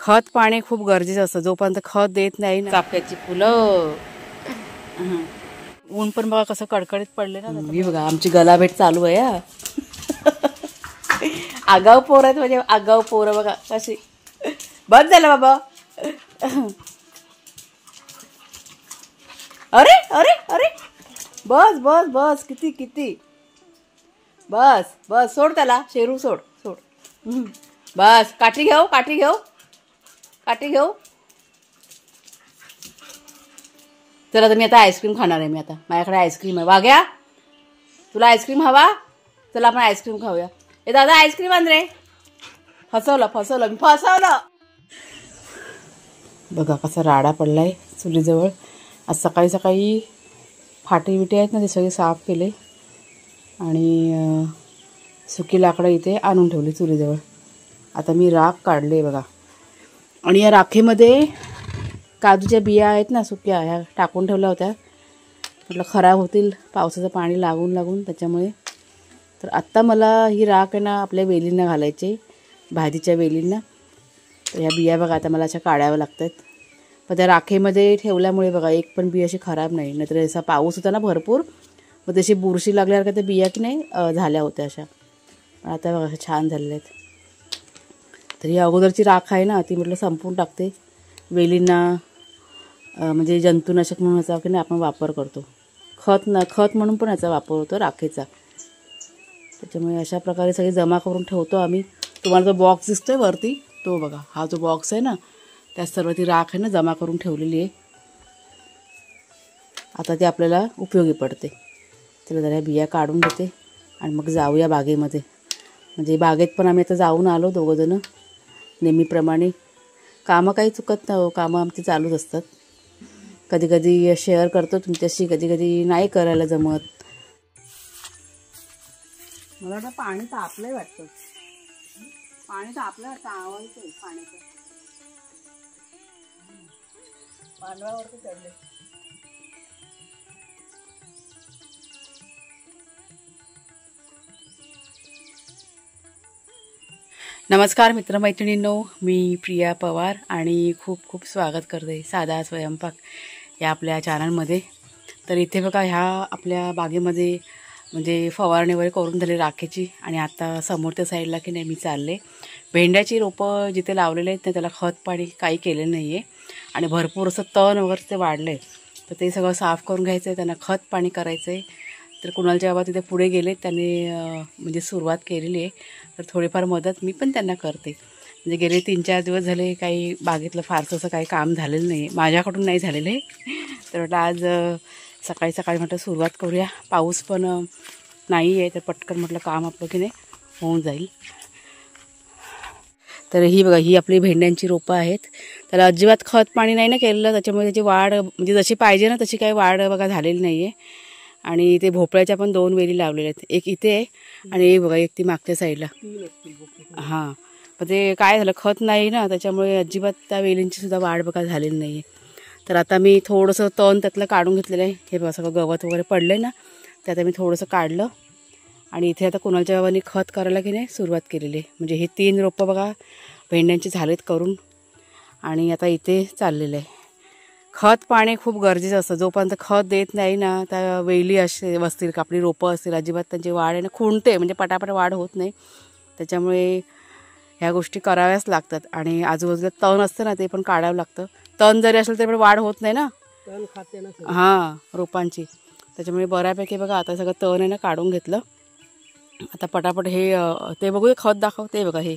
खत पाणी खूप गरजेचं असतं. जोपर्यंत खत देत नाही ना, चाफ्याची फुलं. ऊन पण बघा कसं कडकडीत पडले ना. मी बघा आमची गलाभेट चालू आहे. आगाऊ पोर आहेत म्हणजे आगाऊ पोरं बघा कशी. बस झालं बाबा. अरे अरे अरे बस बस बस. किती किती. बस बस सोड त्याला. शेरू सोड सोड. बस काठी घेऊ काठी घेऊ काठी घेऊ. चला तर मी आता आईस्क्रीम खाणार आहे. मी आता माझ्याकडे आईस्क्रीम आहे. वाघ्या तुला आईस्क्रीम हवा. चला आपण आईस्क्रीम खाऊया. ए दादा आईस्क्रीम आण रे. फसवलं फसवलं मी फसवलं. बघा कसा राडा पडलाय चुलीजवळ. आज सकाळी सकाळी फाटे बिटे आहेत ना ते सगळे साफ केले आणि सुकी लाकडं इथे आणून ठेवली चुलीजवळ. आता मी राख काढले बघा. आणि या राखेमध्ये काजूच्या बिया आहेत ना सुक्या, ह्या टाकून ठेवल्या होत्या. म्हटलं खराब होतील पावसाचं पाणी लागून लागून त्याच्यामुळे. तर आत्ता मला ही राख आहे ना आपल्या वेलींना घालायची, भाजीच्या वेलींना. तर ह्या बिया बघा आता मला अशा काढाव्या लागतात. पण त्या राखेमध्ये ठेवल्यामुळे बघा एक पण बिया अशी खराब नाही. नाहीतर असा पाऊस होता ना भरपूर, मग तशी बुरशी लागल्यासारख्या त्या बिया की नाही झाल्या होत्या अशा. आता बघा अशा छान झालेल्या आहेत. तर ही अगोदरची राख आहे ना ती म्हटलं संपवून टाकते. वेलींना म्हणजे जंतुनाशक म्हणून याचा की नाही आपण वापर करतो. खत म्हणून पण याचा वापर होतो राखेचा. त्याच्यामुळे अशा प्रकारे सगळे जमा करून ठेवतो आम्ही. तुम्हाला जो बॉक्स दिसतोय वरती तो बघा, हा जो बॉक्स आहे ना त्यात सर्व ती राख आहे ना जमा करून ठेवलेली आहे. आता ती आपल्याला उपयोगी पडते. चला जरा बिया काढून घेते आणि मग जाऊया बागेमध्ये. म्हणजे बागेत पण आम्ही आता जाऊन आलो दोघंजणं नेहमीप्रमाणे. कामं काही चुकत नाही हो, कामं आमची चालूच असतात. कधी कधी शेअर करतो तुमच्याशी, कधी कधी नाही करायला जमत. मला वाटतं पाणी तापलंय वाटतं. पाणी तापलं वाटतं. आवडतं पाण्याचं. पांढरावरती चढले. नमस्कार मित्रमैत्रिणींनो, मी प्रिया पवार आणि खूप खूप स्वागत करते साधा स्वयंपाक या आपल्या चॅनलमध्ये. तर इथे बघा ह्या आपल्या बागेमध्ये म्हणजे फवारणी वगैरे करून झाली राखेची. आणि आता समोरच्या साईडला की नाही मी चालले. भेंड्याची रोपं जिथे लावलेले आहेत ना त्याला खत पाणी काही केलेलं नाही आहे आणि भरपूर असं तण वगैरे ते वाढलं आहे. तर ते सगळं साफ करून घ्यायचं आहे, त्यांना खत पाणी करायचं आहे. तर कुणालच्या बाबा तिथे पुढे गेले, त्यांनी म्हणजे सुरुवात केलेली आहे. तर थोडीफार मदत मी पण त्यांना करते. म्हणजे गेले 3-4 दिवस झाले काही बागेतलं फारसं असं काही काम झालेलं नाही आहे, माझ्याकडून नाही झालेलं आहे. तर म्हटलं आज सकाळी सकाळी म्हटलं सुरुवात करूया. पाऊस पण नाही आहे तर पटकन म्हटलं काम आपलं की नाही होऊन जाईल. तर ही बघा ही आपली भेंड्यांची रोपं आहेत. त्याला अजिबात खत पाणी नाही ना केलेलं, त्याच्यामुळे त्याची वाढ म्हणजे जशी पाहिजे ना तशी काही वाढ बघा झालेली नाही आहे. आणि ते भोपळ्याच्या पण 2 वेली लावलेल्या आहेत. एक इथे आहे आणि एक बघा एक ती मागच्या साईडला. हां, पण ते काय झालं खत नाही ना त्याच्यामुळे अजिबात त्या वेलींची सुद्धा वाढ बघा झालेली नाही आहे. तर आता मी थोडंसं तण त्यातलं काढून घेतलेलं आहे. हे बघा सगळं गवत वगैरे पडलं आहे ना, ते आता मी थोडंसं काढलं. आणि इथे आता कुणालच्या बाबांनी खत करायला की नाही सुरुवात केलेली आहे. म्हणजे हे 3 रोपं बघा भेंड्यांची झालेत करून आणि आता इथे चाललेलं आहे. खत पाणी खूप गरजेचं असतं. जोपर्यंत खत देत नाही ना त्या वेली असे असतील का आपली रोपं असतील अजिबात त्यांची वाढ आहे ना खुंटते, म्हणजे पटापट वाढ होत नाही. त्याच्यामुळे ह्या गोष्टी कराव्याच लागतात. आणि आजूबाजूला तण असतं ना ते पण काढावं लागतं. तण जरी असेल तरी पण वाढ होत नाही ना, तण खाते ना हां रोपांची. त्याच्यामुळे बऱ्यापैकी बघा आता सगळं तण आहे ना काढून घेतलं. आता पटापट हे ते बघूया खत दाखवते बघा. हे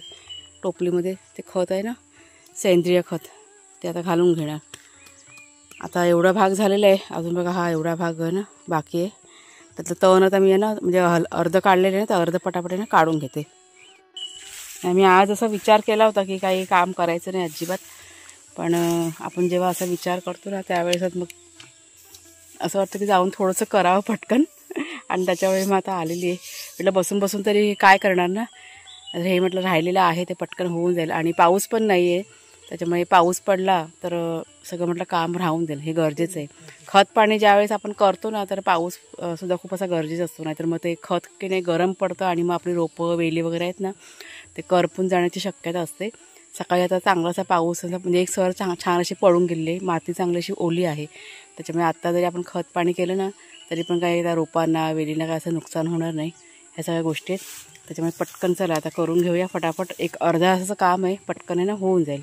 टोपलीमध्ये ते खत आहे ना सेंद्रिय खत, ते आता घालून घेणार. आता एवढा भाग झालेला आहे, अजून बघा हा एवढा भाग आहे ना बाकी आहे. त्यातलं तण आता मी आहे ना म्हणजे अर्ध काढलेलं आहे ना तर अर्ध पटापट आहे ना काढून घेते. मी आज असा विचार केला होता की काही काम करायचं नाही अजिबात, पण आपण जेव्हा असा विचार करतो ना त्यावेळेस मग असं वाटतं की जाऊन थोडंसं करावं पटकन. आणि त्याच्यावेळी मग आता आलेली आहे. म्हटलं बसून बसून तरी काय करणार ना, हे म्हटलं राहिलेलं आहे ते पटकन होऊन जाईल. आणि पाऊस पण नाही आहे त्याच्यामुळे पाऊस पडला तर सगळं म्हटलं काम राहून जाईल, हे गरजेचं आहे. खत पाणी ज्यावेळेस आपण करतो ना तर पाऊस सुद्धा खूप असा गरजेचा असतो. नाहीतर मग ते खत की नाही गरम पडतं आणि मग आपली रोपं वेली वगैरे आहेत ना ते करपून जाण्याची शक्यता असते. सकाळी आता चांगलासा पाऊस म्हणजे एक सर छान अशी पडून गेली, माती चांगली अशी ओली आहे. त्याच्यामुळे आत्ता जरी आपण खत पाणी केलं ना तरी पण काही त्या रोपांना वेलींना काय असं नुकसान होणार नाही. ह्या सगळ्या गोष्टी आहेत. त्याच्यामुळे पटकन चला आता करून घेऊया फटाफट. एक अर्धा तासाचं काम आहे, पटकन आहे ना होऊन जाईल.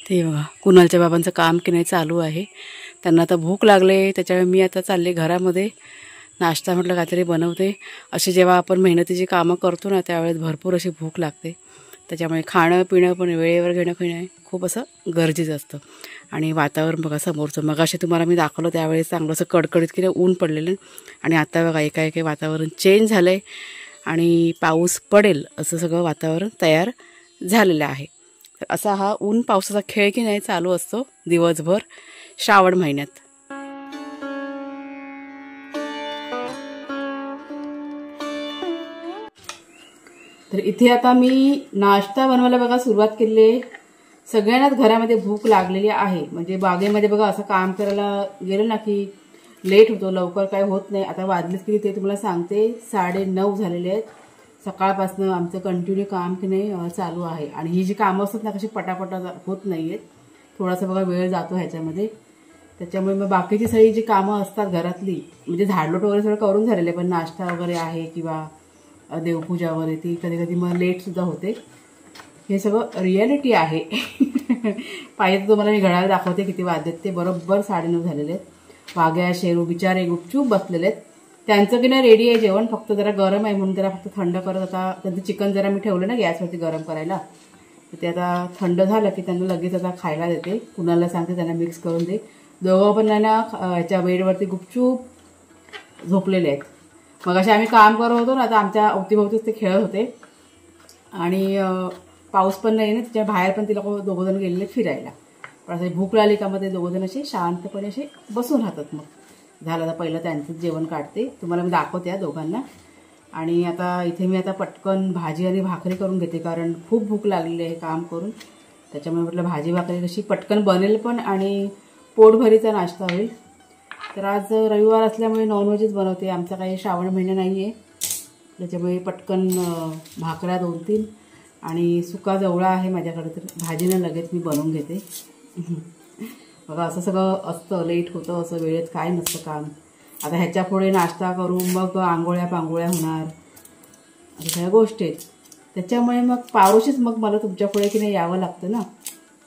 ते बघा कुणालच्या बाबांचं काम की नाही चालू आहे. त्यांना आता भूक लागले, त्याच्यामुळे मी आता चालले घरामध्ये नाश्ता म्हटलं काहीतरी बनवते. अशी जेव्हा आपण मेहनतीची कामं करतो ना त्यावेळेस भरपूर अशी भूक लागते. त्याच्यामुळे खाणं पिणं पण वेळेवर घेणं पिणं खूप असं गरजेचं असतं. आणि वातावरण बघा समोरचं, मगाशी तुम्हाला मी दाखवलं त्यावेळेस चांगलं असं कडकडीत की नाही ऊन पडलेलं आणि आता बघा एकाएकी वातावरण चेंज झालं आहे आणि पाऊस पडेल असं सगळं वातावरण तयार झालेलं आहे. तर असा हा ऊन पावसाचा खेळ की नाही चालू असतो दिवसभर श्रावण महिन्यात. तर इथे आता मी नाश्ता बनवायला बघा सुरुवात केली आहे. सगळ्यांनाच घरामध्ये भूक लागलेली आहे. म्हणजे बागेमध्ये बघा असं काम करायला गेलं ना की लेट होतो, लवकर काय होत नाही. आता वाजलेच किती ते तुम्हाला सांगते 9:30 झालेले आहेत. सकाळपासून आमचं कंटिन्यू काम की नाही चालू आहे. आणि ही जी कामं असतात ना कशी पटापटा होत नाही आहेत, थोडासा बघा वेळ जातो ह्याच्यामध्ये. त्याच्यामुळे मग बाकीची सगळी जी कामं असतात घरातली म्हणजे झाडलोट वगैरे सगळं करून झालेले, पण नाश्ता वगैरे आहे किंवा देवपूजा वगैरे ती कधी कधी मग लेटसुद्धा होते. हे सगळं रिॲलिटी आहे. पाहिजे तुम्हाला मी घड्याळ दाखवते किती वाजलेत. ते बरोबर 9:30 झालेले आहेत. वाघ्या शेरू बिचारे गुपचूप बसलेले आहेत. त्यांचं की नाही रेडी आहे जेवण, फक्त जरा गरम आहे म्हणून जरा फक्त थंड करत. आता त्यांचं चिकन जरा मी ठेवलं ना गॅसवरती गरम करायला, तर ते आता थंड झालं की त्यांना लगेच आता खायला देते. कुणाला सांगते त्यांना मिक्स करून दे. दोघं पण ना ह्याच्या बेडवरती गुपचूप झोपलेले आहेत. मग असे आम्ही काम करत होतो ना, आता आमच्या अवतीभोवतीच ते खेळत होते. आणि पाऊस पण नाही ना त्याच्या बाहेर पण ते लोक दोघंजण गेलेले फिरायला. पण असं भूक लागली का मग ते दोघंजण असे शांतपणे असे बसून राहतात. मग झालं आता पहिलं त्यांचं जेवण काढते, तुम्हाला मी दाखवते दोघांना. आणि आता इथे मी आता पटकन भाजी आणि भाकरी करून घेते, कारण खूप भूक लागलेली आहे काम करून. त्याच्यामुळे म्हटलं भाजी भाकरी कशी पटकन बनेल पण आणि पोटभरीचा नाश्ता होईल. तर आज रविवार असल्यामुळे नॉनव्हेजच बनवते. आमचा काही श्रावण महिना नाही आहे, त्याच्यामुळे पटकन भाकऱ्या 2-3 आणि सुका जवळा आहे माझ्याकडे, तर भाजीनं लगेच मी बनवून घेते. बघा असं सगळं असतं, लेट होतं असं, वेळेत काय नसतं काम. आता ह्याच्या पुढे नाश्ता करून मग आंघोळ्या पांघोळ्या होणार, अशा सगळ्या गोष्टी आहेत. त्याच्यामुळे मग पारोशीच मग मला तुमच्या पुढे की नाही यावं लागतं ना,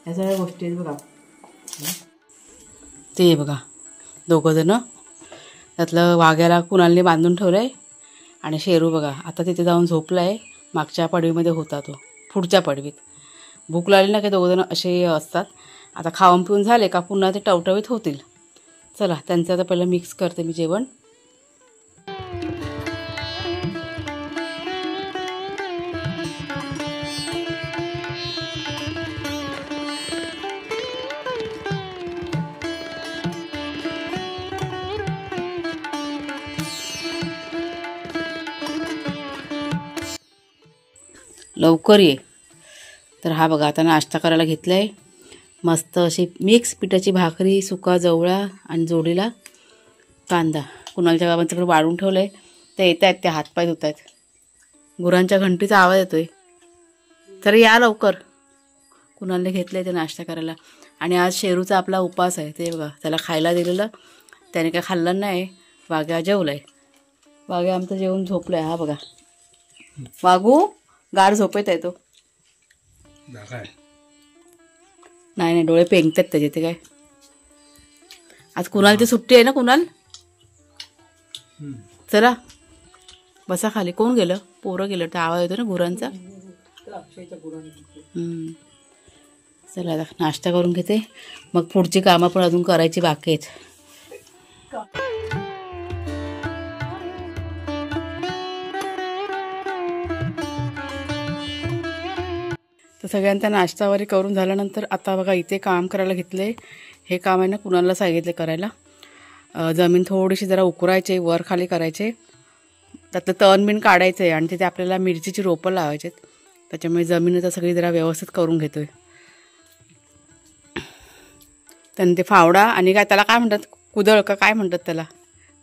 ह्या सगळ्या गोष्टी आहेत. बघा ते बघा दोघंजणं, त्यातलं वाघ्याला कुणालने बांधून ठेवलं आहे आणि शेरू बघा आता तिथे जाऊन झोपला आहे. मागच्या पडवीमध्ये होता तो, पुढच्या पडवीत. भूक लागली ना की दोघंजणं असे असतात. आता खाऊन पिऊन झाले का पुन्हा ते टवटवीत होतील. चला त्यांचं आता पहिलं मिक्स करते मी जेवण. लवकर ये. तर हा बघा आता नाश्ता करायला घेतला आहे. मस्त अशी मिक्स पिठाची भाकरी, सुका जवळा आणि जोडीला कांदा. कुणालच्या बाबांच्याकडे वाढून ठेवलं आहे. ते येत आहेत, ते हातपाय धुत आहेत. गुरांच्या घंटीचा आवाज येतो आहे. तर या लवकर. कुणालने घेतलं आहे ते नाश्ता करायला. आणि आज शेरूचा आपला उपास आहे. ते बघा त्याला खायला दिलेलं, त्याने काय खाल्लं नाही. वाघ्या जेवलं आहे. वाघ्या आमचं जेवून झोपलं आहे. हा बघा वाघू गाढ झोपेत आहे तो. नाही नाही डोळे पेंगतात त्याचे. ते काय आज कुणालची सुट्टी आहे ना. कुणाल चला बसा खाली. कोण गेलं? पोरं गेलं. तर आवाज येतो ना गुरांचा. चला आता नाश्ता करून घेते, मग पुढची कामं पण अजून करायची बाकी आहेत. तर सगळ्यांचा नाश्ता वगैरे करून झाल्यानंतर आता बघा इथे काम करायला घेतले. हे काम आहे ना कुणाला सांगितले करायला. जमीन थोडीशी जरा उकरायचे, वर खाली करायचे, त्यातलं तण बिन काढायचं आहे आणि तिथे आपल्याला मिरचीची रोपं लावायचे आहेत. त्याच्यामुळे जमीन आता सगळी जरा व्यवस्थित करून घेतो आहे. त्यानं ते फावडा आणि काय त्याला काय म्हणतात, कुदळ का काय म्हणतात त्याला,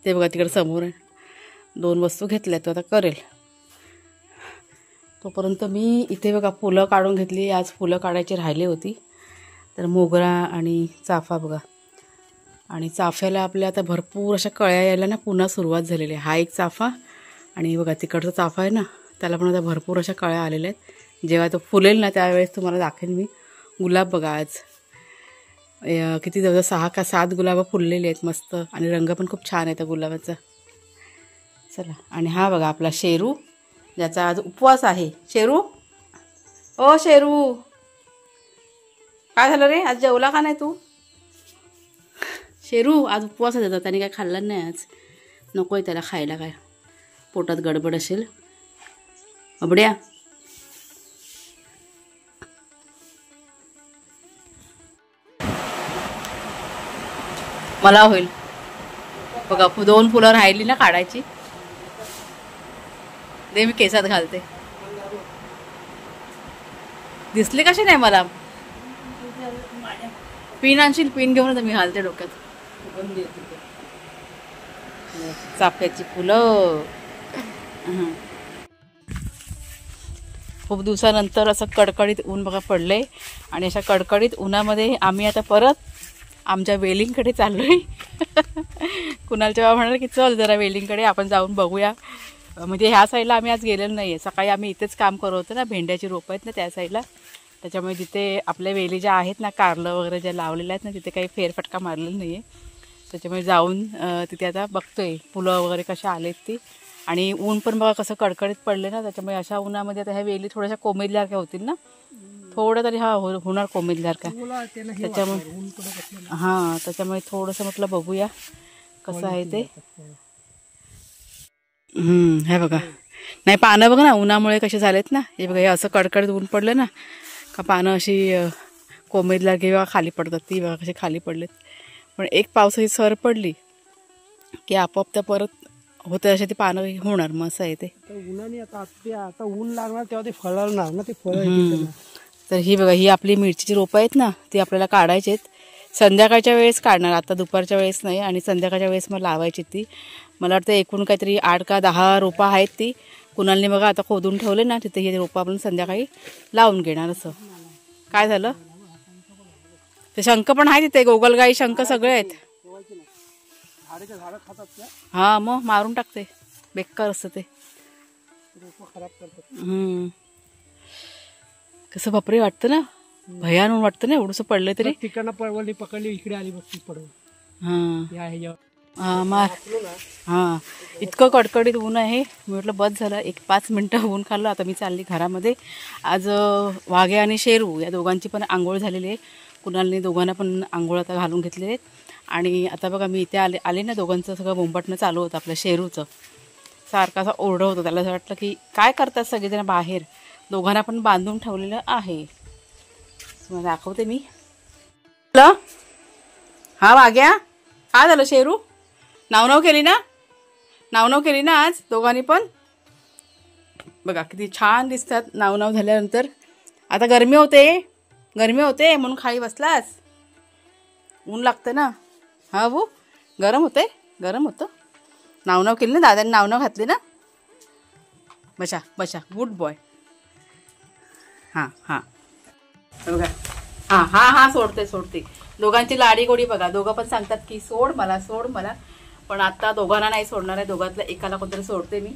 ते बघा तिकडे समोर आहे. 2 वस्तू घेतल्या तो आता करेल. तोपर्यंत मी इथे बघा फुलं काढून घेतली. आज फुलं काढायची राहिली होती. तर मोगरा आणि चाफा बघा, आणि चाफ्याला आपल्या आता भरपूर अशा कळ्या यायला ना पुन्हा सुरुवात झालेली आहे. हा एक चाफा आणि बघा तिकडचा चाफा आहे ना, त्याला पण आता भरपूर अशा कळ्या आलेल्या आहेत. जेव्हा तो फुलेल ना त्यावेळेस तुम्हाला दाखवेन मी. गुलाब बघा आज किती जवळ 6 का 7 गुलाबं फुललेली आहेत मस्त, आणि रंग पण खूप छान आहे त्या गुलाबाचा. चला, आणि हा बघा आपला शेरू, ज्याचा आज उपवास आहे. शेरू, ओ शेरू, काय झालं रे, आज जेवला का नाही तू? शेरू आज उपवास आहे, त्याने काय खाल्लं नाही आज. नको आहे त्याला खायला, काय पोटात गडबड असेल. अबड्या, मला होईल बघा. 2 फुलं राहिली ना काढायची, दे मी केसात घालते. दिसले कसे नाही मला? पिन आणशील, पिन घेऊन मी घालते डोक्यात. चाफ्याची फुलं. खूप दिवसानंतर असं कडकडीत ऊन बघा पडले, आणि अशा कडकडीत उन्हामध्ये आम्ही आता परत आमच्या वेलिंगकडे चाललोय. कुणालच्या बाबा म्हणाले की चल जरा वेलिंगकडे आपण जाऊन बघूया. म्हणजे ह्या साईडला आम्ही आज गेलेलो नाही आहे. सकाळी आम्ही इथेच काम करत होतो ना, भेंड्याची रोपं आहेत ना त्या साईडला. त्याच्यामुळे तिथे आपल्या वेली ज्या आहेत ना, कारलं वगैरे ज्या लावलेल्या आहेत ना, तिथे काही फेरफटका मारलेला नाही आहे. त्याच्यामुळे जाऊन तिथे आता बघतोय फुलं वगैरे कशा आलेत ती. आणि ऊन पण बघा कसं कडकडीत पडले ना, त्याच्यामुळे अशा उन्हामध्ये आता ह्या वेली थोड्याशा कोमेजल्यासारख्या होतील ना, थोडं तरी होणार कोमेजल्यासारख्या. त्याच्यामुळे हां, त्याच्यामुळे थोडंसं म्हटलं बघूया कसं आहे ते. हे बघा, नाही पानं बघा ना उन्हामुळे कसे झालेत ना. हे बघा, हे असं कडकडीत ऊन पडलं ना का पानं अशी कोमेजला किंवा खाली पडतात. ती बघा कशी खाली पडलेत. पण एक पावसाची सर पडली की आपोआप त्या परत होते असे ती पानं होणार. मग असं आहे ते. उन्हाने आता ऊन लागणार तेव्हा ते फळणार ना, ते फळ. तर ही बघा, ही आपली मिरचीची रोपं आहेत ना, ती आपल्याला काढायची आहेत. संध्याकाळच्या वेळेस काढणार, आता दुपारच्या वेळेस नाही. आणि संध्याकाळच्या वेळेस मग लावायची ती. मला वाटतं एकूण काहीतरी 8 का 10 रोपं आहेत ती. कुणालने बघा आता खोदून ठेवले ना तिथे, हे रोपं आपण संध्याकाळी लावून घेणार. असं काय झालं, ते शंख पण आहे तिथे, गोगलगाई शंख सगळे आहेत. हा, मग मारून टाकते, बेकार असतं ते. कसं बापरे वाटतं ना, भयान वाटतं ना एवढंसं पडलं तरी. तिकडनं पकडली इकडे आली बघ पडून. हां, इतकं कडकडीत ऊन आहे. मी म्हटलं बस झालं, 1-5 मिनटं ऊन खाल्लं. आता मी चालली घरामध्ये. आज वाघे आणि शेरू या दोघांची पण आंघोळ झालेली आहे. कुणालने दोघांना पण आंघोळ आता घालून घेतलेले आहेत. आणि आता बघा मी इथे आले ना, दोघांचं सगळं बोंबाटणं चालू होतं. आपल्या शेरूचं सारखं असं ओरडं होतं. त्याला असं वाटलं की काय करतात सगळेजण बाहेर. दोघांना पण बांधून ठेवलेलं आहे. तुम्हाला दाखवते मी. हा वाघ्या, काय झालं शेरू? नाव केली ना, नाव केली ना आज दोघांनी पण. बघा किती छान दिसतात नाव झाल्यानंतर. आता गरमी होते म्हणून खाली बसलास. ऊन लागतं ना. हा भाऊ, गरम होतं. नाव केली ना, दादाने नाव घातले ना. बशा गुड बॉय. हां बघा, हां सोडते. दोघांची लाडी गोडी बघा. दोघं पण सांगतात की सोड मला. पण आता दोघांना नाही सोडणार आहे. दोघांतल्या एकाला कोणतरी सोडते मी.